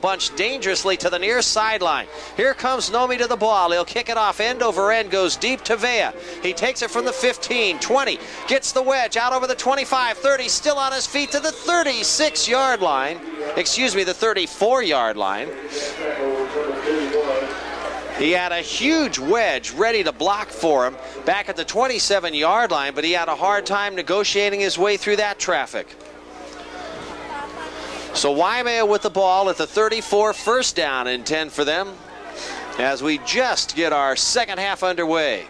bunch dangerously to the near sideline. Here comes Nomi to the ball. He'll kick it off end over end, goes deep to Vea. He takes it from the 15, 20, gets the wedge out over the 25, 30, still on his feet to the 36-yard line. Excuse me, the 34-yard line. He had a huge wedge ready to block for him back at the 27-yard line, but he had a hard time negotiating his way through that traffic. So Waimea with the ball at the 34, first down and 10 for them as we just get our second half underway.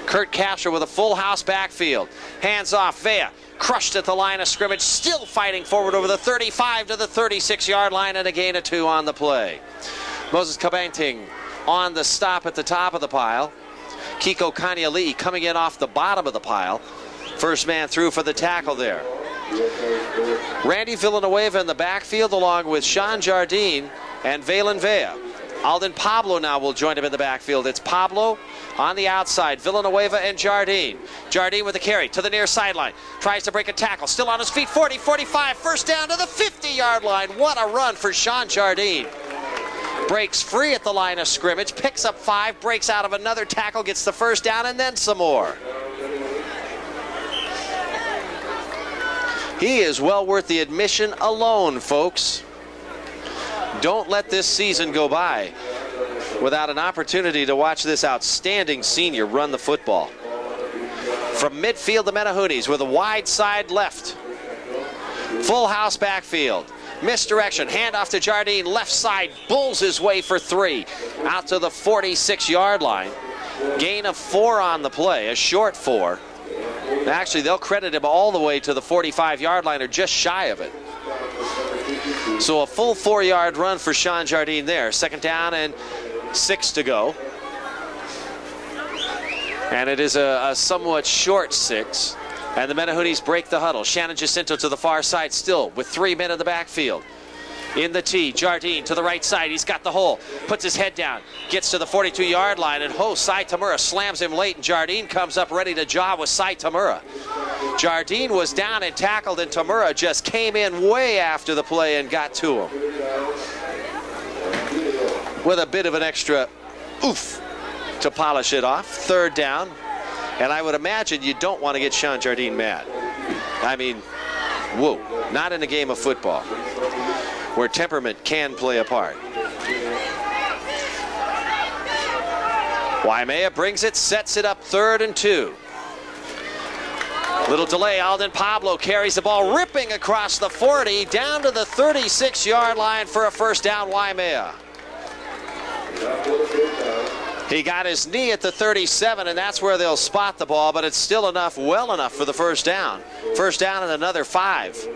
Kurt Castro with a full house backfield. Hands off, Vea. Crushed at the line of scrimmage, still fighting forward over the 35 to the 36-yard line, and a gain of 2 on the play. Moses Kabanting on the stop at the top of the pile. Kiko Kanyali coming in off the bottom of the pile. First man through for the tackle there. Randy Villanueva in the backfield along with Sean Jardine and Valen Vea. Alden Pablo now will join him in the backfield. It's Pablo on the outside, Villanueva and Jardine. Jardine with the carry to the near sideline. Tries to break a tackle, still on his feet, 40, 45, first down to the 50-yard line. What a run for Sean Jardine. Breaks free at the line of scrimmage, picks up 5, breaks out of another tackle, gets the first down, and then some more. He is well worth the admission alone, folks. Don't let this season go by without an opportunity to watch this outstanding senior run the football. From midfield, the Menahunis with a wide side left. Full house backfield. Misdirection, handoff to Jardine, left side, bulls his way for 3. Out to the 46-yard line. Gain of 4 on the play, a short 4. Actually, they'll credit him all the way to the 45-yard line or just shy of it. So a full 4-yard run for Sean Jardine there. Second down and 6 to go. And it is a somewhat short 6. And the Menahunis break the huddle. Shannon Jacinto to the far side still with 3 men in the backfield. In the tee, Jardine to the right side. He's got the hole. Puts his head down. Gets to the 42-yard line. And Sai Tamura slams him late. And Jardine comes up ready to jaw with Sai Tamura. Jardine was down and tackled. And Tamura just came in way after the play and got to him. With a bit of an extra oof to polish it off. Third down. And I would imagine you don't want to get Sean Jardine mad. I mean, whoa, not in a game of football where temperament can play a part. Waimea brings it, sets it up 3rd and 2. Little delay, Alden Pablo carries the ball, ripping across the 40, down to the 36-yard line for a first down, Waimea. He got his knee at the 37, and that's where they'll spot the ball, but it's still enough, well enough for the first down. First down and another 5.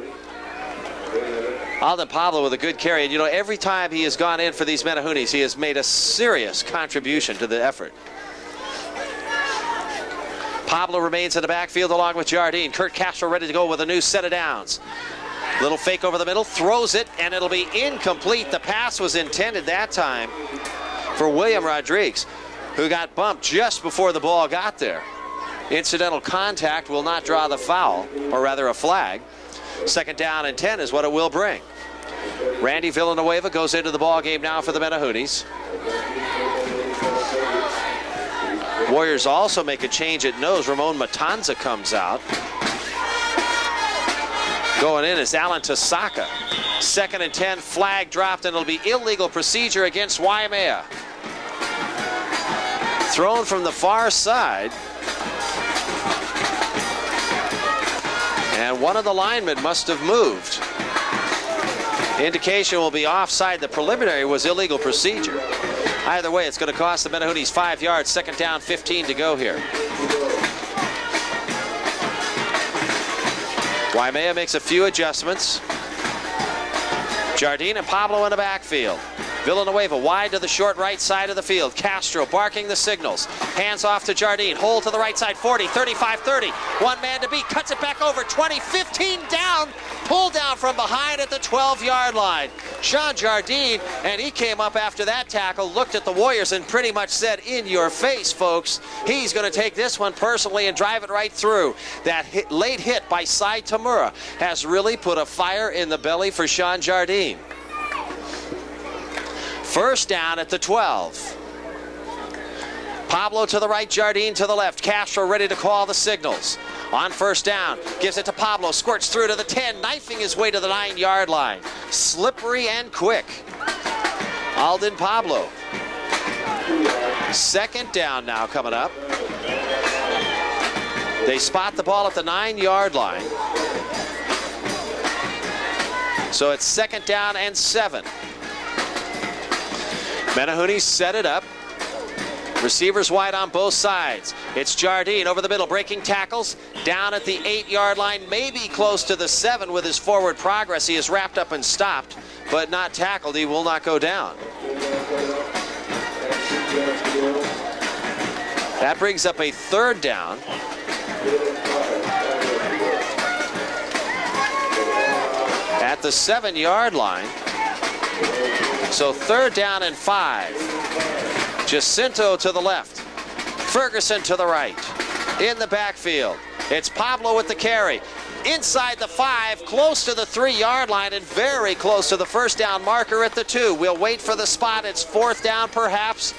Alden Pablo with a good carry. And, you know, every time he has gone in for these Menahunis, he has made a serious contribution to the effort. Pablo remains in the backfield along with Jardine. Kurt Castro ready to go with a new set of downs. Little fake over the middle, throws it, and it'll be incomplete. The pass was intended that time for William Rodriguez, who got bumped just before the ball got there. Incidental contact will not draw the foul, or rather a flag. Second down and 10 is what it will bring. Randy Villanueva goes into the ball game now for the Menahunis. Warriors also make a change at nose. Ramon Matanza comes out. Going in is Alan Tasaka. Second and 10, flag dropped, and it'll be illegal procedure against Waimea. Thrown from the far side. And one of the linemen must have moved. Indication will be offside. The preliminary was illegal procedure. Either way, it's going to cost the Menahunis 5 yards. Second down, 15 to go here. Waimea makes a few adjustments. Jardine and Pablo in the backfield. Villanueva wide to the short right side of the field. Castro barking the signals. Hands off to Jardine. Hole to the right side, 40, 35, 30. One man to beat. Cuts it back over, 20, 15 down. Pulled down from behind at the 12-yard line. Sean Jardine, and he came up after that tackle, looked at the Warriors and pretty much said, in your face, folks. He's going to take this one personally and drive it right through. That late hit by Sai Tamura has really put a fire in the belly for Sean Jardine. First down at the 12. Pablo to the right, Jardine to the left. Castro ready to call the signals. On first down, gives it to Pablo, squirts through to the 10, knifing his way to the 9-yard line. Slippery and quick. Alden Pablo. Second down now coming up. They spot the ball at the 9-yard line. So it's second down and 7. Menahuni set it up. Receivers wide on both sides. It's Jardine over the middle, breaking tackles. Down at the 8-yard line, maybe close to the 7 with his forward progress. He is wrapped up and stopped, but not tackled. He will not go down. That brings up a third down. At the 7-yard line. So third down and 5. Jacinto to the left. Ferguson to the right. In the backfield, it's Pablo with the carry. Inside the 5, close to the 3-yard line, and very close to the first down marker at the 2. We'll wait for the spot. It's fourth down, perhaps.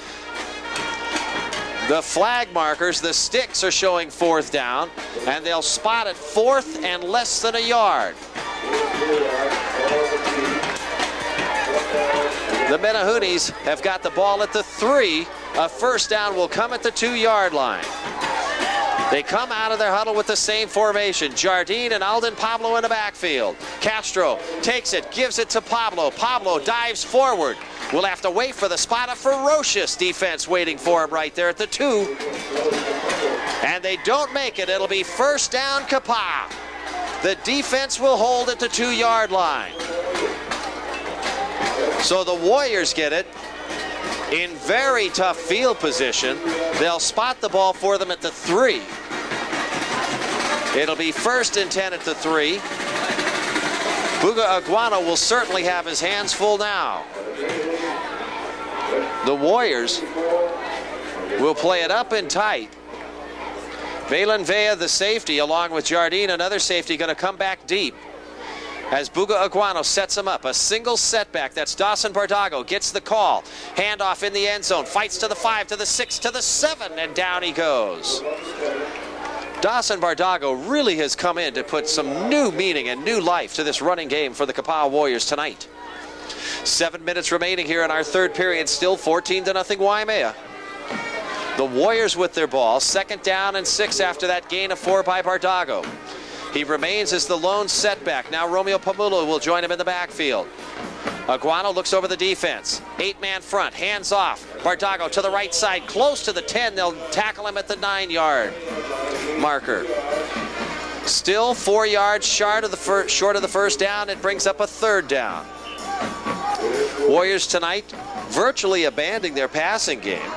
The flag markers, the sticks, are showing fourth down, and they'll spot it fourth and less than a yard. The Menahunis have got the ball at the 3. A first down will come at the 2-yard line. They come out of their huddle with the same formation. Jardine and Alden Pablo in the backfield. Castro takes it, gives it to Pablo. Pablo dives forward. We'll have to wait for the spot. A ferocious defense waiting for him right there at the 2. And they don't make it. It'll be first down, Kapaa. The defense will hold at the 2-yard line. So the Warriors get it in very tough field position. They'll spot the ball for them at the 3. It'll be first and 10 at the 3. Buga Aguano will certainly have his hands full now. The Warriors will play it up and tight. Valen Vea, the safety, along with Jardine, another safety, going to come back deep. As Buga Aguano sets him up. A single setback. That's Dawson Bardago. Gets the call. Handoff in the end zone. Fights to the 5, to the 6, to the 7, and down he goes. Dawson Bardago really has come in to put some new meaning and new life to this running game for the Kapaa Warriors tonight. 7 minutes remaining here in our third period. Still 14-0 Waimea. The Warriors with their ball. Second down and 6 after that gain of 4 by Bardago. He remains as the lone setback. Now Romeo Pamulo will join him in the backfield. Aguano looks over the defense. 8-man front, hands off. Bardago to the right side, close to the 10. They'll tackle him at the 9-yard marker. Still 4 yards short of the first down. It brings up a third down. Warriors tonight virtually abandoning their passing game.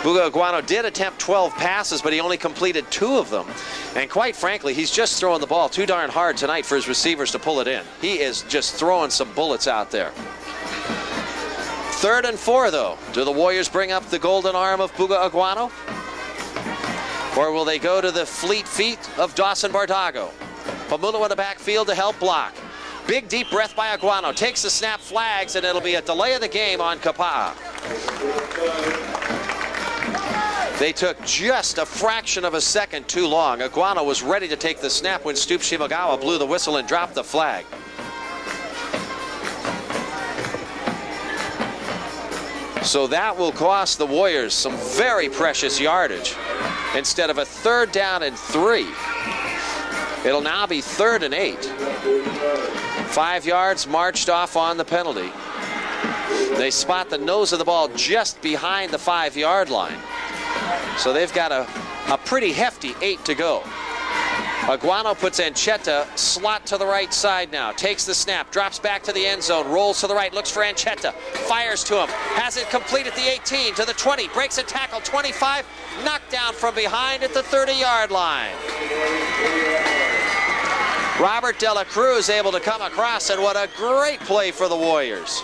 Buga Aguano did attempt 12 passes, but he only completed 2 of them. And quite frankly, he's just throwing the ball too darn hard tonight for his receivers to pull it in. He is just throwing some bullets out there. 3rd and 4, though. Do the Warriors bring up the golden arm of Buga Aguano? Or will they go to the fleet feet of Dawson Bardago? Pamulo in the backfield to help block. Big deep breath by Aguano. Takes the snap, flags, and it'll be a delay of the game on Kapaa. They took just a fraction of a second too long. Aguano was ready to take the snap when Stoop Shimagawa blew the whistle and dropped the flag. So that will cost the Warriors some very precious yardage. Instead of a 3rd down and 3, it'll now be 3rd and 8. 5 yards marched off on the penalty. They spot the nose of the ball just behind the 5-yard line. So they've got a pretty hefty 8 to go. Aguano puts Ancheta slot to the right side now. Takes the snap, drops back to the end zone, rolls to the right, looks for Ancheta, fires to him, has it complete at the 18, to the 20, breaks a tackle, 25, knocked down from behind at the 30-yard line. Robert De La Cruz able to come across, and what a great play for the Warriors.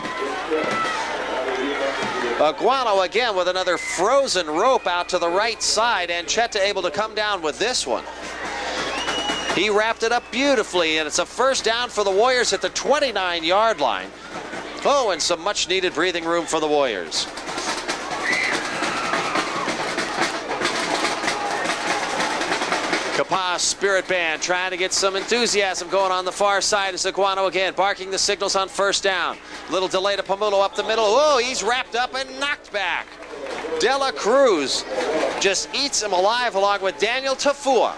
Aguano again with another frozen rope out to the right side. Ancheta able to come down with this one. He wrapped it up beautifully, and it's a first down for the Warriors at the 29-yard line. Oh, and some much-needed breathing room for the Warriors. Kapaa Spirit Band trying to get some enthusiasm going on the far side as Aguano again barking the signals on first down. Little delay to Pamulo up the middle. Oh, he's wrapped up and knocked back. De La Cruz just eats him alive along with Daniel Tafua.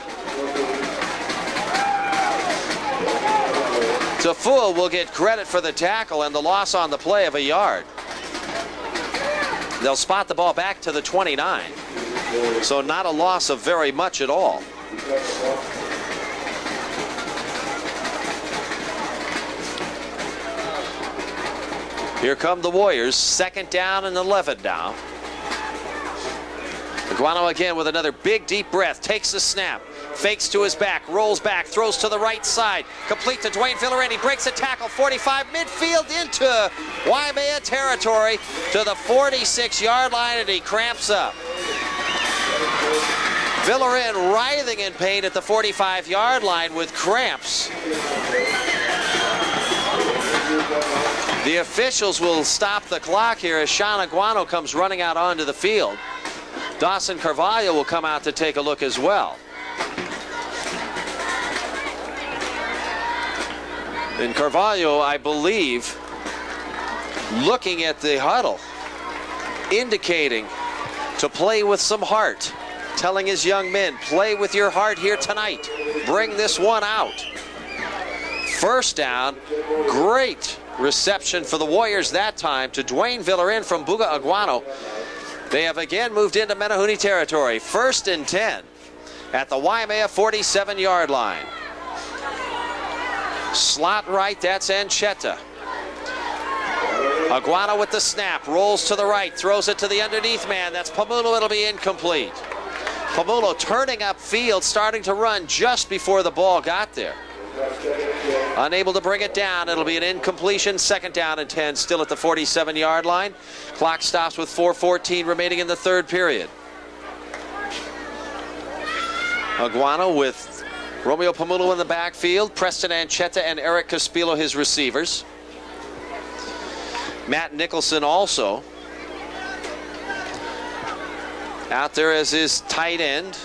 Tafua will get credit for the tackle and the loss on the play of a yard. They'll spot the ball back to the 29. So not a loss of very much at all. Here come the Warriors, 2nd down and 11 now. Aguano again with another big deep breath, takes the snap, fakes to his back, rolls back, throws to the right side, complete to Dwayne Villarin. He breaks a tackle, 45 midfield into Waimea territory to the 46-yard line, and he cramps up. Villarin writhing in pain at the 45-yard line with cramps. The officials will stop the clock here as Sean Aguano comes running out onto the field. Dawson Carvalho will come out to take a look as well. And Carvalho, I believe, looking at the huddle, indicating to play with some heart, telling his young men, play with your heart here tonight. Bring this one out. First down, great reception for the Warriors that time to Dwayne Villarin from Buga Aguano. They have again moved into Menehune territory. 1st and 10 at the Waimea 47-yard line. Slot right, that's Ancheta. Aguano with the snap, rolls to the right, throws it to the underneath man. That's Pamulo, it'll be incomplete. Pamulo turning upfield, starting to run just before the ball got there. Unable to bring it down, it'll be an incompletion. 2nd down and 10, still at the 47-yard line. Clock stops with 4:14 remaining in the 3rd period. Aguano with Romeo Pamulo in the backfield, Preston Ancheta and Eric Caspillo his receivers. Matt Nicholson also out there as his tight end.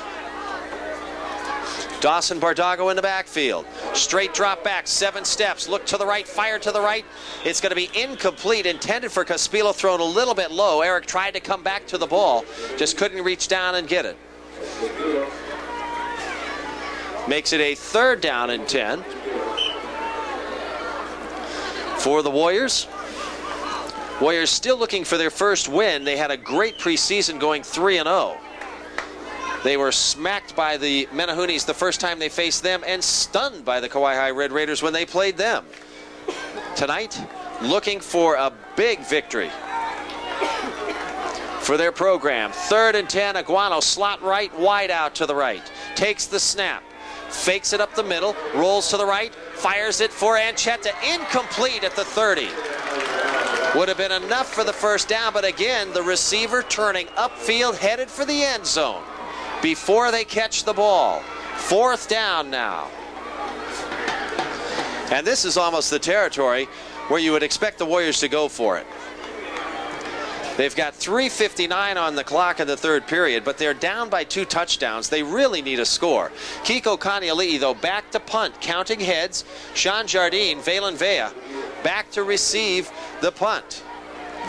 Dawson Bardago in the backfield. Straight drop back, 7 steps. Look to the right, fire to the right. It's going to be incomplete, intended for Caspillo, thrown a little bit low. Eric tried to come back to the ball, just couldn't reach down and get it. Makes it a 3rd down and 10 for the Warriors. Warriors still looking for their first win. They had a great preseason going 3-0. They were smacked by the Menehunes the first time they faced them and stunned by the Kauai High Red Raiders when they played them. Tonight, looking for a big victory for their program. 3rd and 10, Aguano slot right, wide out to the right. Takes the snap, fakes it up the middle, rolls to the right, fires it for Ancheta, incomplete at the 30. Would have been enough for the first down, but again, the receiver turning upfield, headed for the end zone before they catch the ball. 4th down now. And this is almost the territory where you would expect the Warriors to go for it. They've got 3:59 on the clock in the 3rd period, but they're down by 2 touchdowns. They really need a score. Kiko Kaniali'i, though, back to punt, counting heads. Sean Jardine, Valen Vea, back to receive the punt.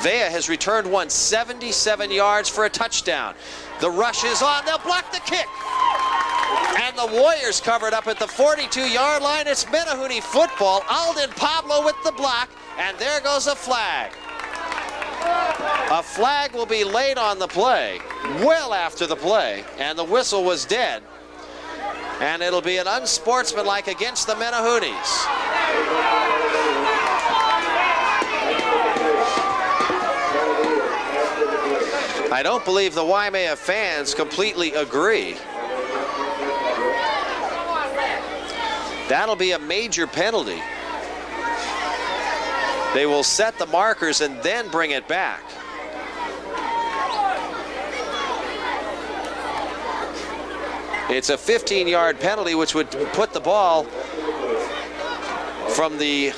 Vea has returned one 77 yards for a touchdown. The rush is on. They'll block the kick. And the Warriors covered up at the 42-yard line. It's Menehune football. Alden Pablo with the block, and there goes a flag. A flag will be laid on the play, well after the play, and the whistle was dead. And it'll be an unsportsmanlike against the Menehunes. I don't believe the Waimea fans completely agree. That'll be a major penalty. They will set the markers and then bring it back. It's a 15-yard penalty, which would put the ball from the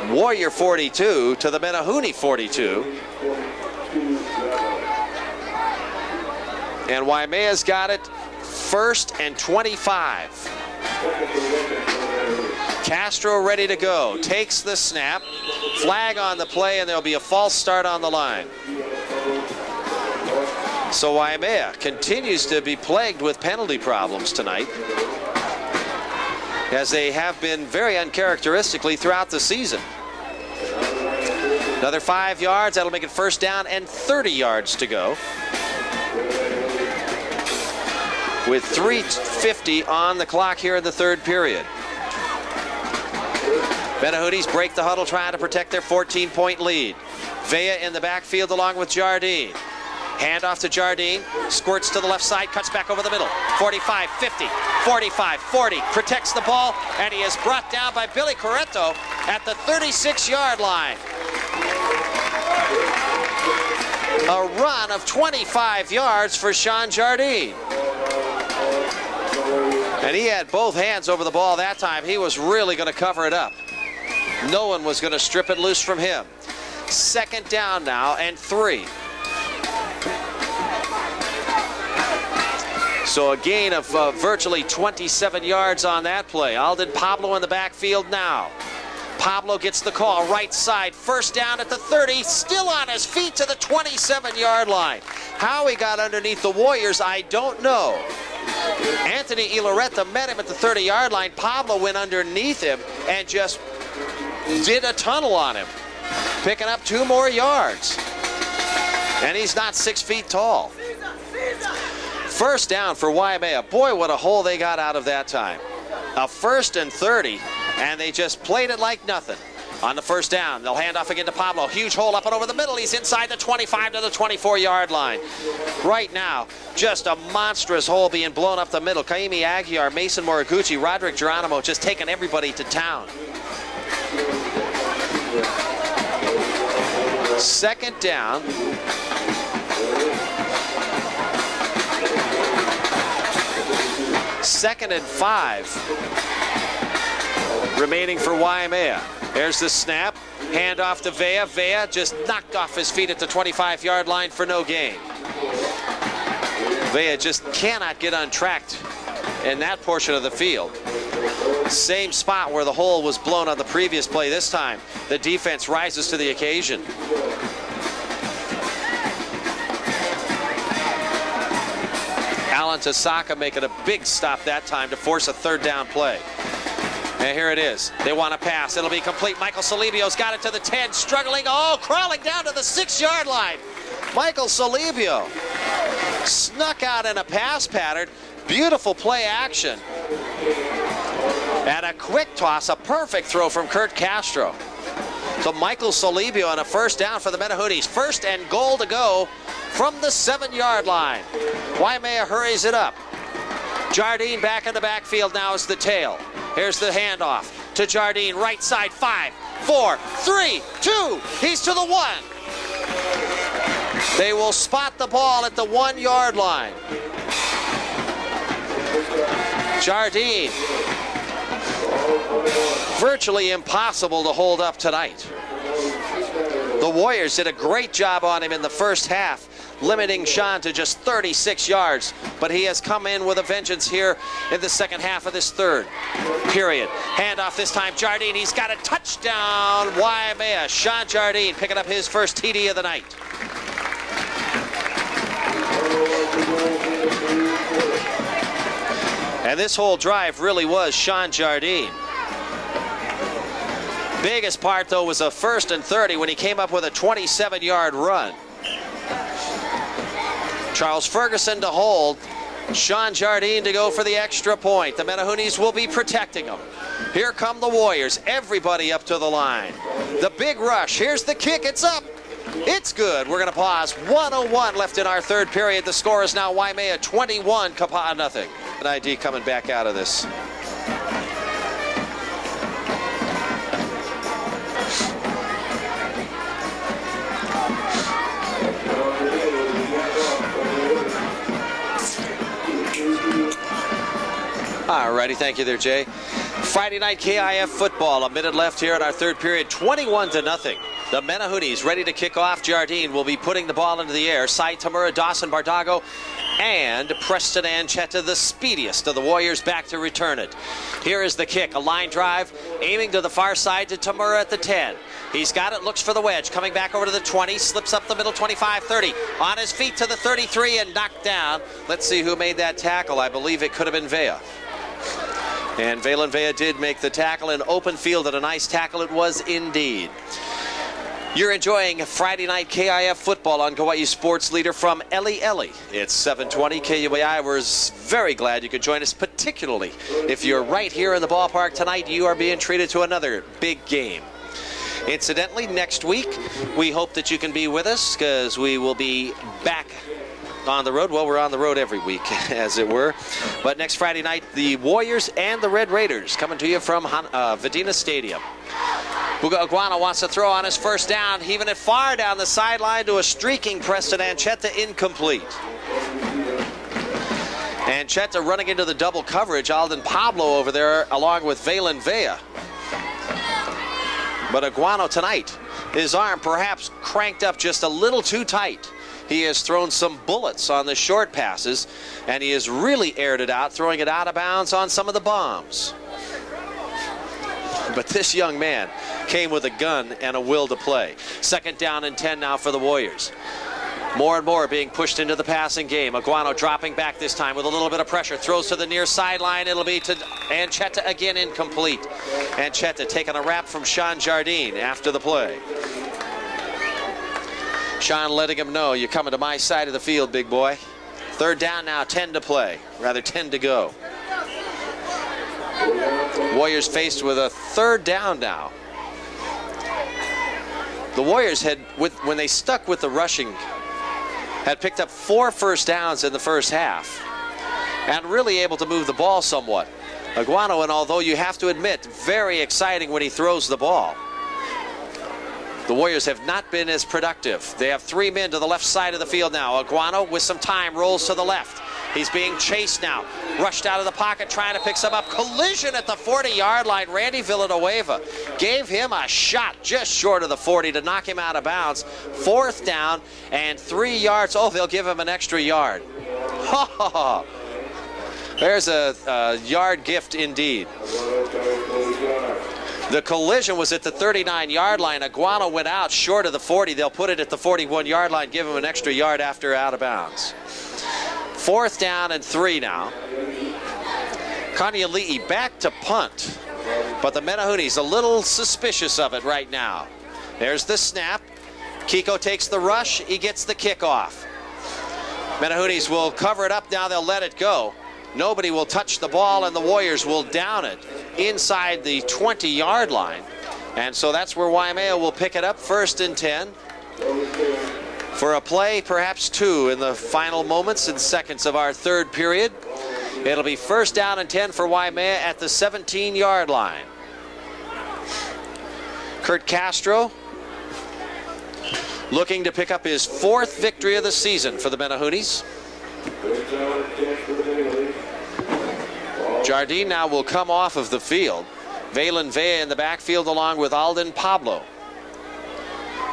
Warrior 42 to the Menahuni 42. And Waimea's got it 1st and 25. Castro ready to go. Takes the snap. Flag on the play, and there'll be a false start on the line. So Waimea continues to be plagued with penalty problems tonight, as they have been very uncharacteristically throughout the season. Another 5 yards. That'll make it 1st down and 30 yards to go, with 3:50 on the clock here in the 3rd period. Menahooties break the huddle, trying to protect their 14-point lead. Vea in the backfield along with Jardine. Handoff to Jardine, squirts to the left side, cuts back over the middle. 45, 50, 45, 40, protects the ball, and he is brought down by Billy Corretto at the 36-yard line. A run of 25 yards for Sean Jardine. And he had both hands over the ball that time. He was really going to cover it up. No one was going to strip it loose from him. 2nd down now and 3. So a gain of virtually 27 yards on that play. Alden Pablo in the backfield now. Pablo gets the call, right side, 1st down at the 30, still on his feet to the 27-yard line. How he got underneath the Warriors, I don't know. Anthony Iloretta met him at the 30-yard line. Pablo went underneath him and just did a tunnel on him, picking up 2 more yards. And he's not 6 feet tall. 1st down for Waimea. Boy, what a hole they got out of that time. A 1st and 30, and they just played it like nothing. On the 1st down, they'll hand off again to Pablo. Huge hole up and over the middle. He's inside the 25 to the 24-yard line. Right now, just a monstrous hole being blown up the middle. Kaimi Aguiar, Mason Moriguchi, Roderick Geronimo just taking everybody to town. 2nd down. Second and 5 remaining for Waimea. There's the snap. Hand off to Vea. Vea just knocked off his feet at the 25-yard line for no gain. Vea just cannot get untracked in that portion of the field. Same spot where the hole was blown on the previous play. This time, the defense rises to the occasion. Alan Tasaka making a big stop that time to force a 3rd down play. And here it is. They want to pass. It'll be complete. Michael Solibio's got it to the 10, struggling, crawling down to the 6-yard line. Michael Solibio snuck out in a pass pattern. Beautiful play action. And a quick toss, a perfect throw from Kurt Castro. So Michael Solibio on a 1st down for the Menahooties. 1st and goal to go from the 7-yard line. Waimea hurries it up. Jardine back in the backfield now is the tail. Here's the handoff to Jardine, right side, 5, 4, 3, 2. He's to the 1. They will spot the ball at the 1-yard line. Jardine, virtually impossible to hold up tonight. The Warriors did a great job on him in the 1st half, limiting Sean to just 36 yards, but he has come in with a vengeance here in the 2nd half of this 3rd period. Handoff this time, Jardine, he's got a touchdown, Waimea. Sean Jardine picking up his first TD of the night. And this whole drive really was Sean Jardine. Biggest part, though, was a 1st and 30 when he came up with a 27-yard run. Charles Ferguson to hold. Sean Jardine to go for the extra point. The Menahoonies will be protecting him. Here come the Warriors. Everybody up to the line. The big rush. Here's the kick. It's up. It's good. We're going to pause. 1:01 left in our 3rd period. The score is now Waimea 21, Kapaa nothing. An ID coming back out of this. All righty, thank you there, Jay. Friday night KIF football. A minute left here in our third period. 21-0. The Menahooties ready to kick off. Jardine will be putting the ball into the air. Sai Tamura, Dawson Bardago, and Preston Anchetta, the speediest of the Warriors, back to return it. Here is the kick. A line drive, aiming to the far side to Tamura at the 10. He's got it, looks for the wedge. Coming back over to the 20, slips up the middle, 25-30. On his feet to the 33 and knocked down. Let's see who made that tackle. I believe it could have been Vea. And Valen Vea did make the tackle in open field, and a nice tackle it was indeed. You're enjoying Friday night KIF football on Kauai Sports Leader from Eli Eli. It's 720 KUAI. We're very glad you could join us, particularly if you're right here in the ballpark tonight. You are being treated to another big game. Incidentally, next week, we hope that you can be with us because we will be back on the road. Well, we're on the road every week, as it were. But next Friday night, the Warriors and the Red Raiders coming to you from Vedina Stadium. Buga Iguana wants to throw on his first down, heaving it far down the sideline to a streaking Preston Anchetta, incomplete. Anchetta running into the double coverage. Alden Pablo over there along with Valen Vea. But Iguano tonight, his arm perhaps cranked up just a little too tight. He has thrown some bullets on the short passes, and he has really aired it out, throwing it out of bounds on some of the bombs. But this young man came with a gun and a will to play. 2nd down and 10 now for the Warriors. More and more being pushed into the passing game. Iguano dropping back this time with a little bit of pressure. Throws to the near sideline. It'll be to Anchetta again, incomplete. Anchetta taking a wrap from Sean Jardine after the play. Sean letting him know, you're coming to my side of the field, big boy. 3rd down now, 10 to play. Rather, 10 to go. Warriors faced with a 3rd down now. The Warriors had, when they stuck with the rushing, had picked up 4 first downs in the first half and really able to move the ball somewhat. Iguano, and although you have to admit, very exciting when he throws the ball, the Warriors have not been as productive. They have 3 men to the left side of the field now. Iguano with some time rolls to the left. He's being chased now. Rushed out of the pocket, trying to pick some up. Collision at the 40-yard line. Randy Villanueva gave him a shot just short of the 40 to knock him out of bounds. 4th down and 3 yards. Oh, they'll give him an extra yard. Ha ha ha. There's a yard gift indeed. The collision was at the 39-yard line. Iguano went out short of the 40. They'll put it at the 41-yard line, give him an extra yard after out of bounds. 4th down and 3 now. Kanyali'i back to punt, but the Menahoonies a little suspicious of it right now. There's the snap. Kiko takes the rush. He gets the kickoff. Menahoonies will cover it up now. They'll let it go. Nobody will touch the ball, and the Warriors will down it inside the 20-yard line. And so that's where Waimea will pick it up, 1st and 10. For a play, perhaps 2 in the final moments and seconds of our 3rd period. It'll be 1st down and 10 for Waimea at the 17-yard line. Kurt Castro looking to pick up his 4th victory of the season for the Menahoonies. Jardine now will come off of the field. Valen Vea in the backfield along with Alden Pablo.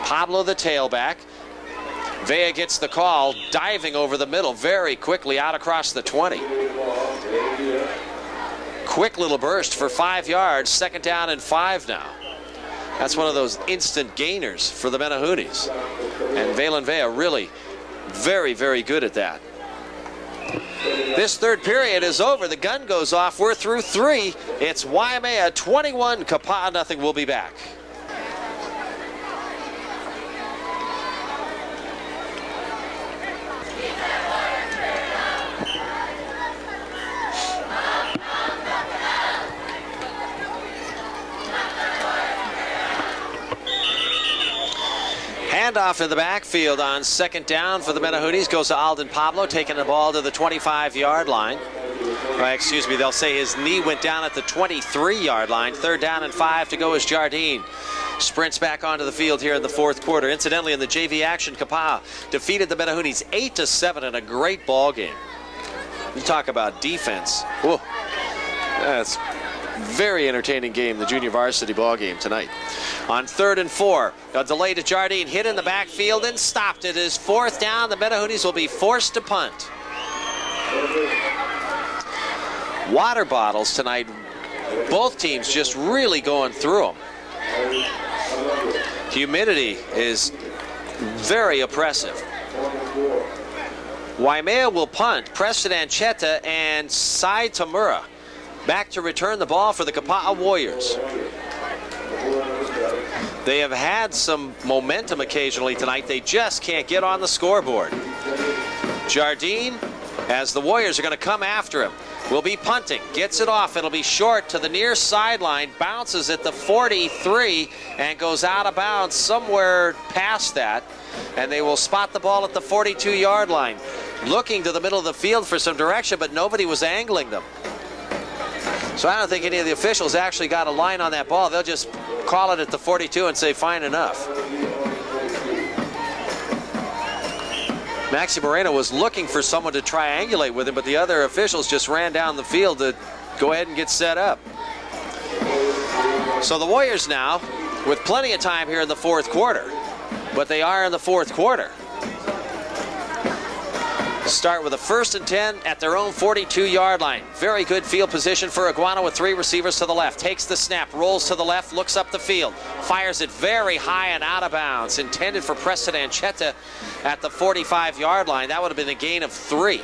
Pablo the tailback. Vea gets the call, diving over the middle very quickly out across the 20. Quick little burst for 5 yards. 2nd down and 5 now. That's one of those instant gainers for the Menahoonies. And Valen Vea really very, very good at that. This 3rd period is over. The gun goes off. We're through 3. It's Waimea 21, Kapaa nothing. We'll be back. Handoff in the backfield on 2nd down for the Menahoonies goes to Alden Pablo, taking the ball to the 25-yard line. Excuse me, they'll say his knee went down at the 23-yard line. 3rd down and 5 to go as Jardine sprints back onto the field here in the 4th quarter. Incidentally, in the JV action, Kapaa defeated the Menahoonies 8-7 in a great ball game. You talk about defense. Whoa. That's very entertaining game, the junior varsity ball game tonight. On 3rd and 4, a delay to Jardine, hit in the backfield and stopped. It is 4th down. The Menahoonies will be forced to punt. Water bottles tonight, both teams just really going through them. Humidity is very oppressive. Waimea will punt. Preston Ancheta and Sai Tamura back to return the ball for the Kapaa Warriors. They have had some momentum occasionally tonight. They just can't get on the scoreboard. Jardine, as the Warriors are going to come after him, will be punting. Gets it off. It'll be short to the near sideline. Bounces at the 43 and goes out of bounds somewhere past that. And they will spot the ball at the 42-yard line. Looking to the middle of the field for some direction, but nobody was angling them. So I don't think any of the officials actually got a line on that ball. They'll just call it at the 42 and say, fine enough. Maxi Moreno was looking for someone to triangulate with him, but the other officials just ran down the field to go ahead and get set up. So the Warriors now, with plenty of time here in the 4th quarter, but they are in the 4th quarter, start with a 1st and 10 at their own 42-yard line. Very good field position for Iguana with 3 receivers to the left. Takes the snap, rolls to the left, looks up the field, fires it very high and out of bounds. Intended for Preston Ancheta at the 45-yard line. That would have been a gain of 3.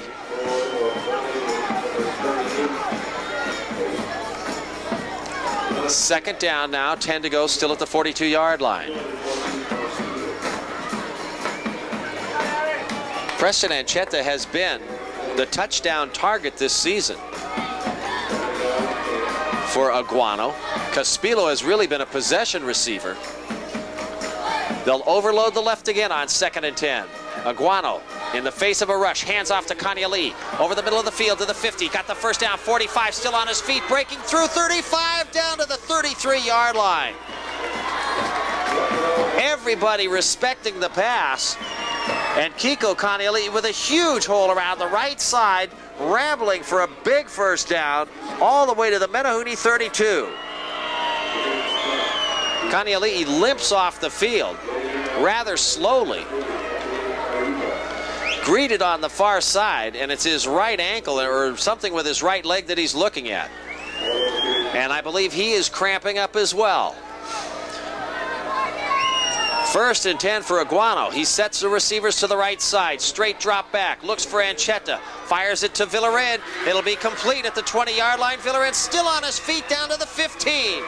Second down now, 10 to go, still at the 42-yard line. Preston Ancheta has been the touchdown target this season for Aguano. Caspilo has really been a possession receiver. They'll overload the left again on 2nd and 10. Aguano in the face of a rush, hands off to Kanyali. Over the middle of the field to the 50. Got the first down, 45, still on his feet, breaking through 35 down to the 33-yard line. Everybody respecting the pass. And Kiko Kanyali with a huge hole around the right side, rambling for a big first down all the way to the Menahooni 32. Kanyali limps off the field rather slowly. Greeted on the far side, and it's his right ankle or something with his right leg that he's looking at. And I believe he is cramping up as well. 1st and 10 for Aguano. He sets the receivers to the right side. Straight drop back. Looks for Ancheta. Fires it to Villarin. It'll be complete at the 20-yard line. Villarin still on his feet down to the 15.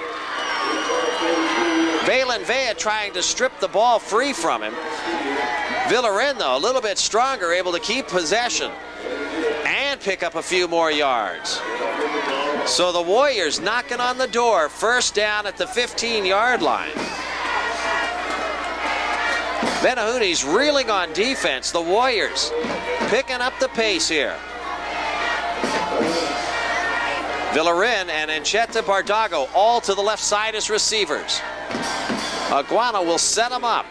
Valen Vea trying to strip the ball free from him. Villarin, though, a little bit stronger, able to keep possession and pick up a few more yards. So the Warriors knocking on the door. 1st down at the 15-yard line. Menahooni's reeling on defense. The Warriors picking up the pace here. Villarin and Ancheta Bardago all to the left side as receivers. Aguano will set them up.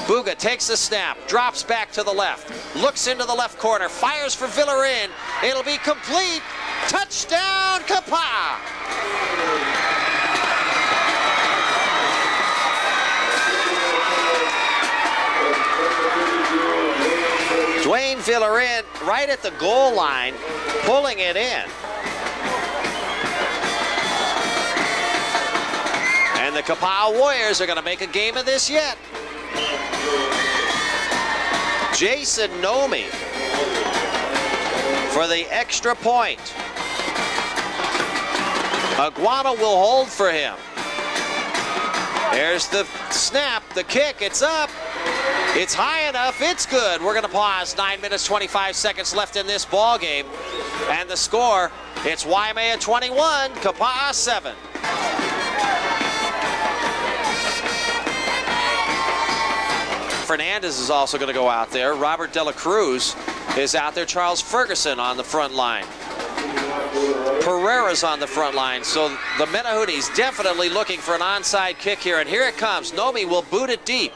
Buga takes the snap, drops back to the left, looks into the left corner, fires for Villarin. It'll be complete. Touchdown, Kapaa! Dwayne Villarin right at the goal line, pulling it in. And the Kapaa Warriors are going to make a game of this yet. Jason Nomi for the extra point. Aguano will hold for him. There's the snap, the kick, it's up. It's high enough, it's good. We're going to pause. 9 minutes, 25 seconds left in this ball game. And the score, it's Waimea 21, Kapaa 7. Fernandez is also going to go out there. Robert De La Cruz is out there. Charles Ferguson on the front line. Pereira's on the front line, so the Menahooties definitely looking for an onside kick here, and here it comes. Nomi will boot it deep.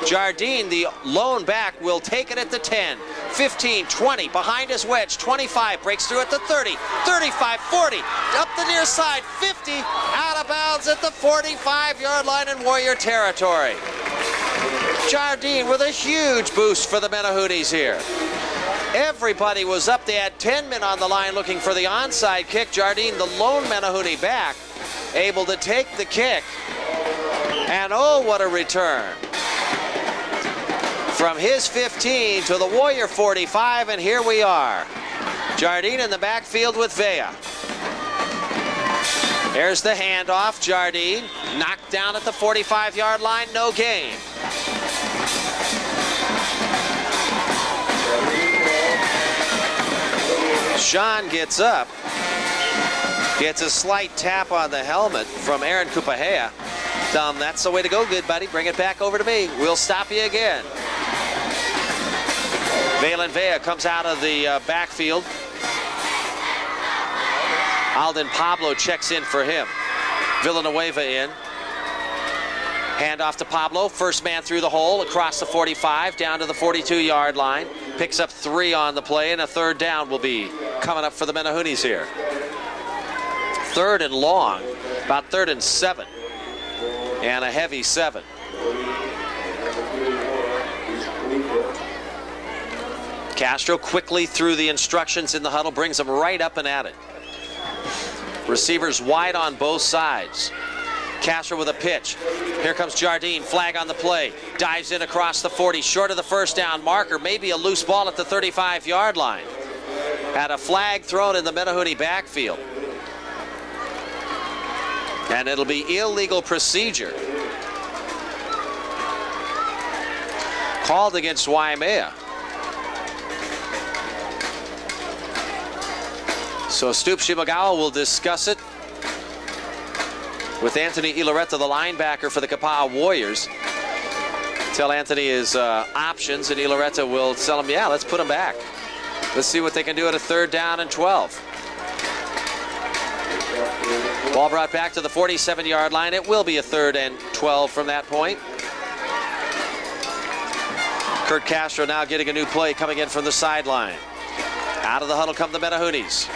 Jardine, the lone back, will take it at the 10, 15, 20, behind his wedge, 25, breaks through at the 30, 35, 40, up the near side, 50, out of bounds at the 45-yard line in Warrior territory. Jardine with a huge boost for the Menahooties here. Everybody was up. They had 10 men on the line looking for the onside kick. Jardine, the lone Menahoonie back, able to take the kick. And oh, what a return. From his 15 to the Warrior 45, and here we are. Jardine in the backfield with Vea. There's the handoff. Jardine knocked down at the 45-yard line, no gain. Sean gets up, gets a slight tap on the helmet from Aaron Kupahea. That's the way to go, good buddy. Bring it back over to me. We'll stop you again. Valen Vea comes out of the backfield. Alden Pablo checks in for him. Villanueva in. Handoff to Pablo. First man through the hole, across the 45, down to the 42-yard line. Picks up 3 on the play, and a third down will be coming up for the Menahoonies here. Third and long, about 3rd and 7. And a heavy 7. Castro quickly through the instructions in the huddle, brings them right up and at it. Receivers wide on both sides. Castro with a pitch. Here comes Jardine, flag on the play. Dives in across the 40, short of the first down marker. Maybe a loose ball at the 35-yard line. Had a flag thrown in the Menahoonie backfield. And it'll be illegal procedure called against Waimea. So Stoop Shimagawa will discuss it with Anthony Ilareta, the linebacker for the Kapaa Warriors. Tell Anthony his options, and Ilareta will tell him, yeah, let's put him back. Let's see what they can do at a 3rd down and 12. Ball brought back to the 47-yard line. It will be a 3rd and 12 from that point. Kurt Castro now getting a new play coming in from the sideline. Out of the huddle come the Menahoonies.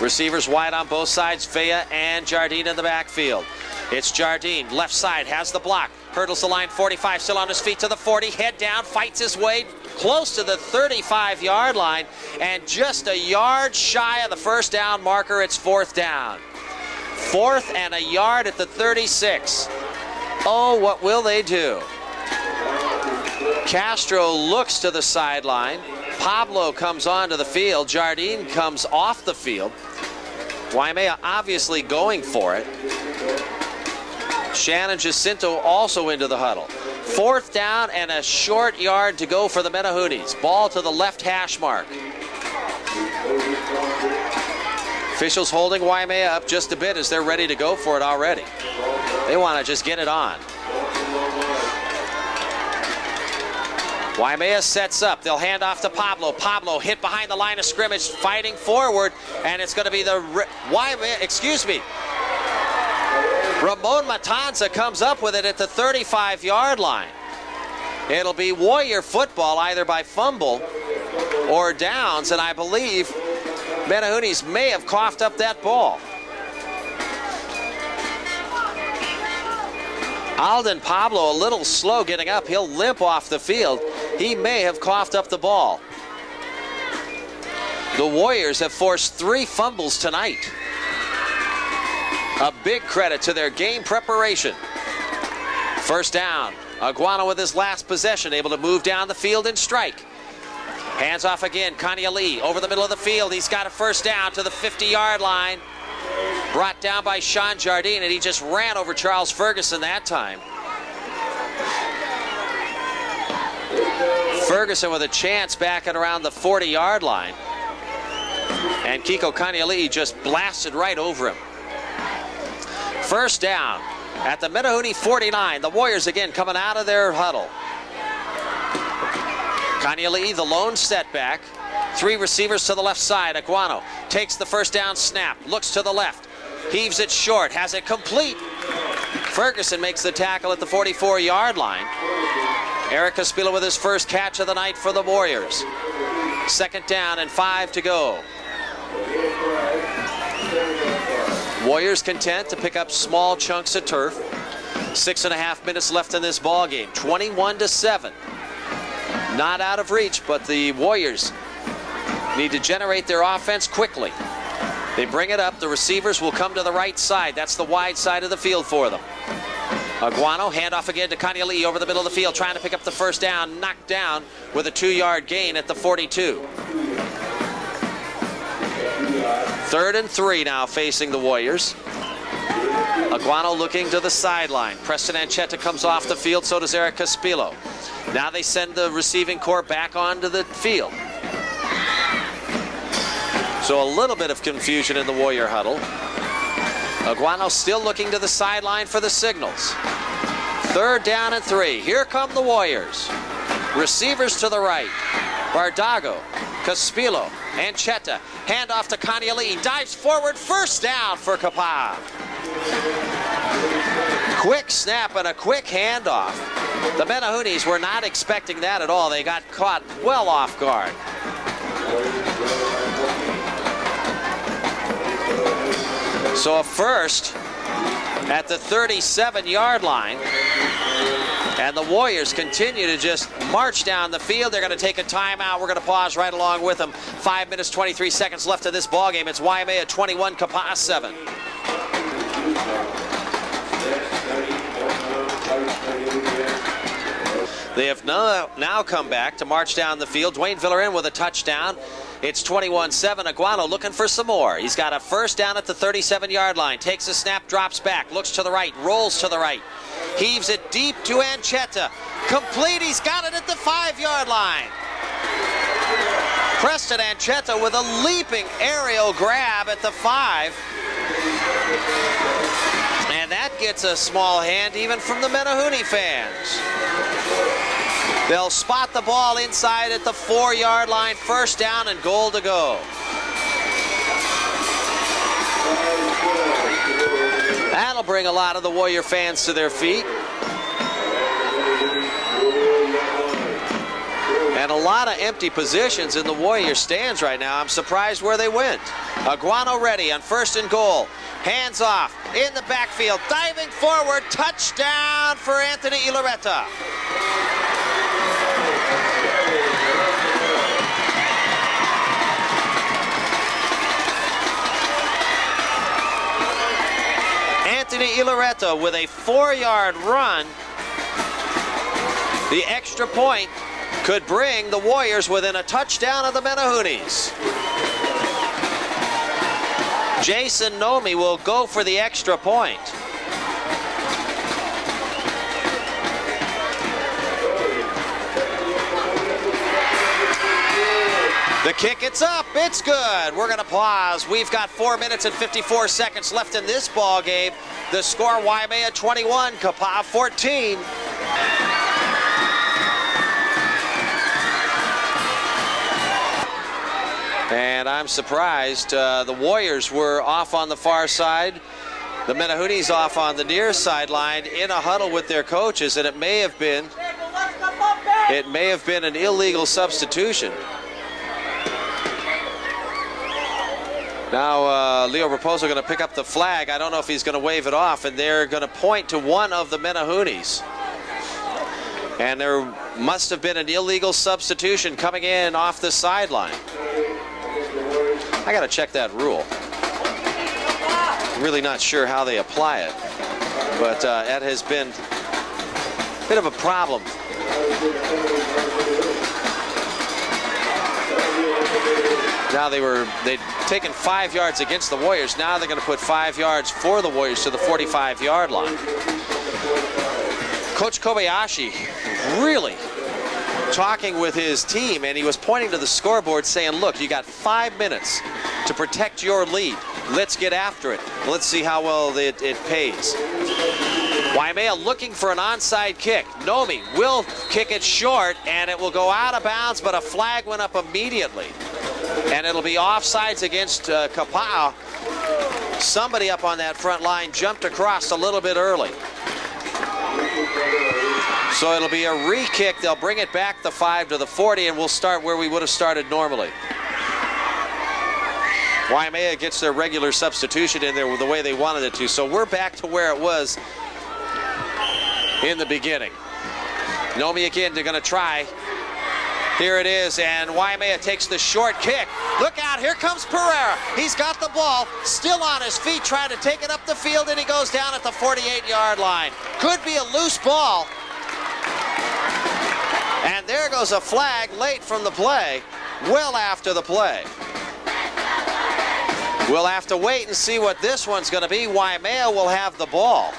Receivers wide on both sides, Vea and Jardine in the backfield. It's Jardine, left side, has the block, hurdles the line, 45, still on his feet to the 40, head down, fights his way close to the 35-yard line, and just a yard shy of the first down marker. It's 4th down. 4th and a yard at the 36. Oh, what will they do? Castro looks to the sideline. Pablo comes onto the field. Jardine comes off the field. Waimea obviously going for it. Shannon Jacinto also into the huddle. 4th down and a short yard to go for the Menahoonies. Ball to the left hash mark. Officials holding Waimea up just a bit as they're ready to go for it already. They want to just get it on. Waimea sets up. They'll hand off to Pablo. Pablo hit behind the line of scrimmage, fighting forward, and it's going to be the Ramon Matanza comes up with it at the 35-yard line. It'll be Warrior football either by fumble or downs, and I believe Menahoonies may have coughed up that ball. Alden Pablo a little slow getting up. He'll limp off the field. He may have coughed up the ball. The Warriors have forced 3 fumbles tonight. A big credit to their game preparation. First down. Aguano with his last possession, able to move down the field and strike. Hands off again. Kanye Lee over the middle of the field. He's got a first down to the 50-yard line. Brought down by Sean Jardine, and he just ran over Charles Ferguson that time. Ferguson with a chance back at around the 40-yard line. And Kiko Kanyali just blasted right over him. First down at the Menahoonee 49. The Warriors again coming out of their huddle. Kanyali, the lone setback. Three receivers to the left side. Aguano takes the first down snap, looks to the left, heaves it short, has it complete. Ferguson makes the tackle at the 44-yard line. Eric Caspillo with his first catch of the night for the Warriors. 2nd down and 5 to go. Warriors content to pick up small chunks of turf. 6.5 minutes left in this ball game. 21-7. Not out of reach, but the Warriors need to generate their offense quickly. They bring it up. The receivers will come to the right side. That's the wide side of the field for them. Aguano, handoff again to Kanyali over the middle of the field, trying to pick up the first down, knocked down with a 2-yard gain at the 42. 3rd and 3 now facing the Warriors. Aguano looking to the sideline. Preston Ancheta comes off the field, so does Eric Caspillo. Now they send the receiving corps back onto the field. So a little bit of confusion in the Warrior huddle. Aguano still looking to the sideline for the signals. 3rd down and 3. Here come the Warriors. Receivers to the right. Bardago, Caspillo, Ancheta. Handoff to Kanyali. Dives forward. First down for Kapaa. Quick snap and a quick handoff. The Menahunis were not expecting that at all. They got caught well off guard. So a first at the 37-yard line. And the Warriors continue to just march down the field. They're going to take a timeout. We're going to pause right along with them. 5 minutes, 23 seconds left in this ballgame. It's Waimea 21, Kapaa 7. They have now come back to march down the field. Dwayne Villarin with a touchdown. It's 21-7. Aguano looking for some more. He's got a first down at the 37-yard line. Takes a snap, drops back, looks to the right, rolls to the right. Heaves it deep to Ancheta. Complete. He's got it at the 5-yard line. Preston Ancheta with a leaping aerial grab at the 5. And that gets a small hand even from the Menahuni fans. They'll spot the ball inside at the 4-yard line. First down and goal to go. That'll bring a lot of the Warrior fans to their feet. And a lot of empty positions in the Warrior stands right now. I'm surprised where they went. Aguano ready on 1st and goal. Hands off in the backfield. Diving forward. Touchdown for Anthony Ilareta. Anthony Ilareta with a 4-yard run. The extra point could bring the Warriors within a touchdown of the Menahunis. Jason Nomi will go for the extra point. The kick, it's up, it's good. We're going to pause. We've got 4 minutes and 54 seconds left in this ball game. The score, Waimea 21, Kapaa 14. And I'm surprised the Warriors were off on the far side. The Menahunis off on the near sideline in a huddle with their coaches, and it may have been an illegal substitution. Now Leo Raposo going to pick up the flag. I don't know if he's going to wave it off, and they're going to point to one of the Menahunis. And there must have been an illegal substitution coming in off the sideline. I got to check that rule. Really not sure how they apply it, but that has been a bit of a problem. Now they'd taken 5 yards against the Warriors. Now they're going to put 5 yards for the Warriors to the 45-yard line. Coach Kobayashi really talking with his team, and he was pointing to the scoreboard saying, look, you got 5 minutes to protect your lead. Let's get after it. Let's see how well it pays. Waimea looking for an onside kick. Nomi will kick it short, and it will go out of bounds, but a flag went up immediately. And it'll be offsides against Kapaa. Somebody up on that front line jumped across a little bit early. So it'll be a re-kick. They'll bring it back the 5 to the 40, and we'll start where we would have started normally. Waimea gets their regular substitution in there the way they wanted it to. So we're back to where it was in the beginning. Nomi again, they're going to try. Here it is, and Waimea takes the short kick. Look out, here comes Pereira. He's got the ball, still on his feet, trying to take it up the field, and he goes down at the 48-yard line. Could be a loose ball. And there goes a flag late from the play, well after the play. We'll have to wait and see what this one's going to be. Waimea will have the ball.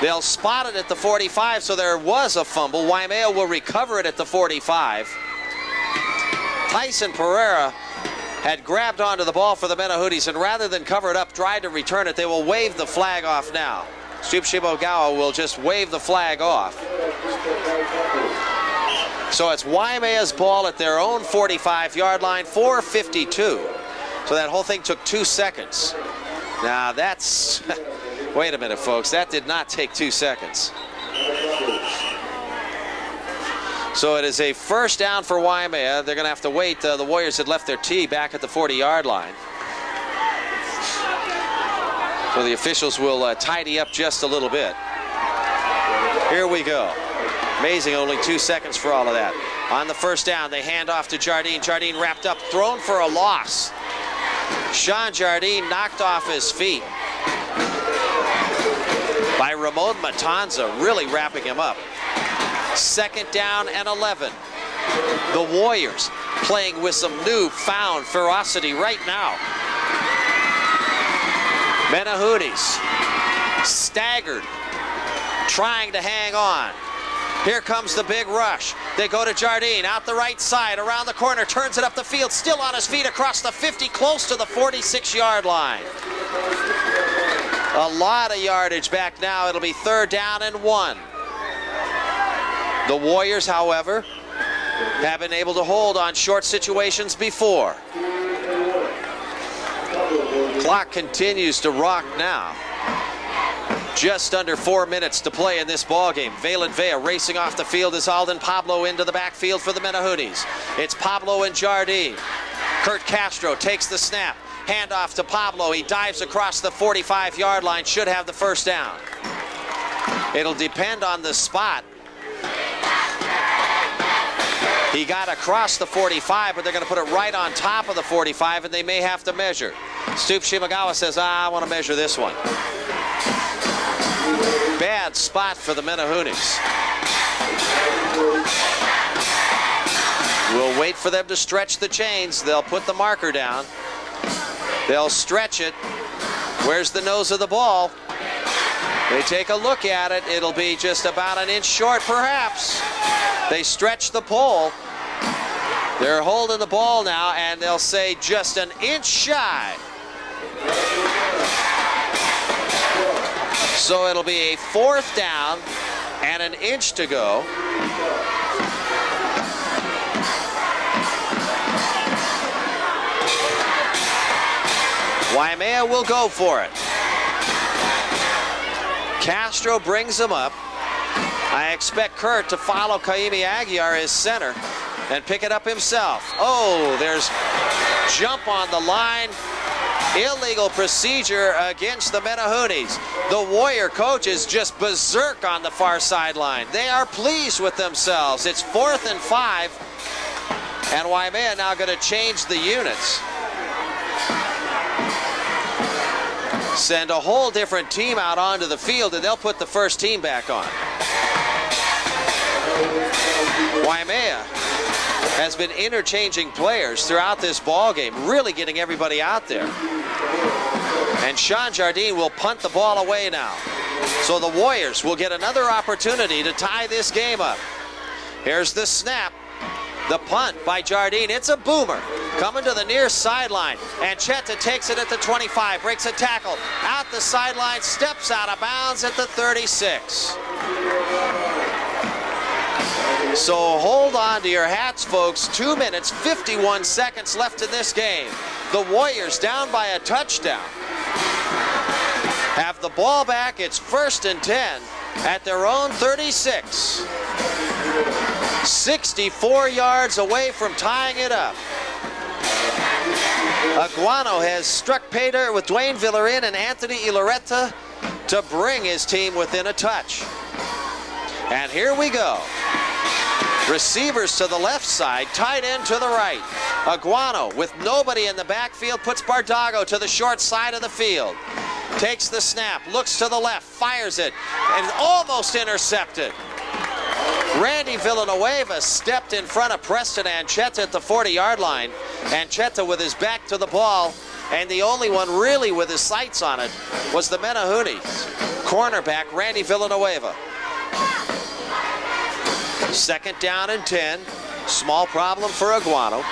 They'll spot it at the 45, so there was a fumble. Waimea will recover it at the 45. Tyson Pereira had grabbed onto the ball for the Menahooties, and rather than cover it up, tried to return it. They will wave the flag off now. Tsubshimogawa will just wave the flag off. So it's Waimea's ball at their own 45-yard line, 4:52. So that whole thing took 2 seconds. Now that's... Wait a minute, folks. That did not take 2 seconds. So it is a first down for Waimea. They're going to have to wait. The Warriors had left their tee back at the 40-yard line. So the officials will tidy up just a little bit. Here we go. Amazing, only 2 seconds for all of that. On the first down, they hand off to Jardine. Jardine wrapped up, thrown for a loss. Sean Jardine knocked off his feet by Ramon Matanza, really wrapping him up. Second down and 11. The Warriors playing with some newfound ferocity right now. Menahooties staggered, trying to hang on. Here comes the big rush. They go to Jardine, out the right side, around the corner, turns it up the field, still on his feet across the 50, close to the 46-yard line. A lot of yardage back now. It'll be third down and 1. The Warriors, however, have been able to hold on short situations before. Clock continues to rock now. Just under 4 minutes to play in this ball game. Valen Vea racing off the field as Alden Pablo into the backfield for the Menahooties. It's Pablo and Jardine. Kurt Castro takes the snap. Handoff to Pablo. He dives across the 45-yard line. Should have the first down. It'll depend on the spot. He got across the 45, but they're going to put it right on top of the 45, and they may have to measure. Tsubshimogawa says, I want to measure this one. Bad spot for the Menahooties. We'll wait for them to stretch the chains. They'll put the marker down. They'll stretch it. Where's the nose of the ball? They take a look at it. It'll be just about an inch short, perhaps. They stretch the pole. They're holding the ball now, and they'll say just an inch shy. So it'll be a fourth down and an inch to go. Waimea will go for it. Castro brings him up. I expect Kurt to follow Kaimi Aguiar as center and pick it up himself. Oh, there's jump on the line. Illegal procedure against the Menahooties. The Warrior coach is just berserk on the far sideline. They are pleased with themselves. It's 4th and 5, and Waimea now going to change the units. Send a whole different team out onto the field, and they'll put the first team back on. Waimea has been interchanging players throughout this ball game, really getting everybody out there. And Sean Jardine will punt the ball away now. So the Warriors will get another opportunity to tie this game up. Here's the snap. The punt by Jardine. It's a boomer. Coming to the near sideline. And Cheta takes it at the 25. Breaks a tackle. Out the sideline. Steps out of bounds at the 36. So hold on to your hats, folks. 2 minutes, 51 seconds left in this game. The Warriors down by a touchdown. Have the ball back. It's 1st and 10 at their own 36. 64 yards away from tying it up. Aguano has struck pay dirt with Dwayne Villarin and Anthony Iloretta to bring his team within a touch. And here we go. Receivers to the left side, tight end to the right. Aguano, with nobody in the backfield, puts Bardago to the short side of the field. Takes the snap, looks to the left, fires it, and almost intercepted. Randy Villanueva stepped in front of Preston Anchetta at the 40-yard line. Anchetta with his back to the ball, and the only one really with his sights on it was the Menahuni cornerback, Randy Villanueva. 2nd down and 10. Small problem for Aguano.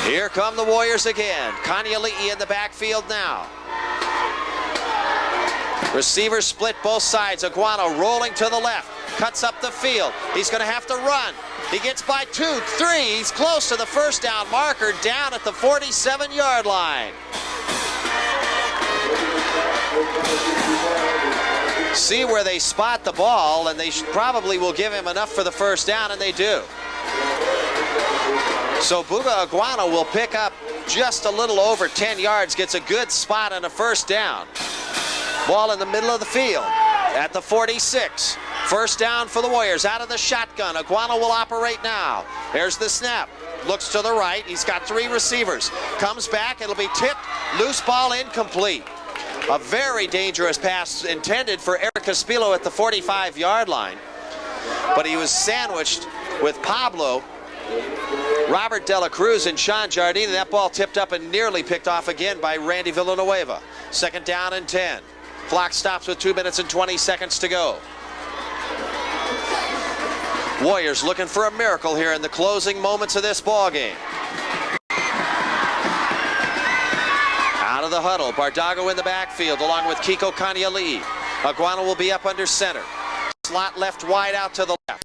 Here come the Warriors again. Kanyali'i in the backfield now. Receivers split both sides. Aguano rolling to the left. Cuts up the field. He's going to have to run. He gets by 2, 3. He's close to the 1st down marker, down at the 47-yard line. See where they spot the ball, and they probably will give him enough for the 1st down, and they do. So Buga Aguano will pick up just a little over 10 yards, gets a good spot on a 1st down. Ball in the middle of the field at the 46. 1st down for the Warriors, out of the shotgun. Aguano will operate now. There's the snap. Looks to the right. He's got 3 receivers. Comes back. It'll be tipped. Loose ball, incomplete. A very dangerous pass intended for Eric Caspillo at the 45-yard line. But he was sandwiched with Pablo, Robert De La Cruz, and Sean Jardine. And that ball tipped up and nearly picked off again by Randy Villanueva. 2nd down and 10. Clock stops with 2 minutes and 20 seconds to go. Warriors looking for a miracle here in the closing moments of this ball game. Out of the huddle, Bardago in the backfield along with Kiko Kanyali'i. Aguano will be up under center. Slot left wide out to the left.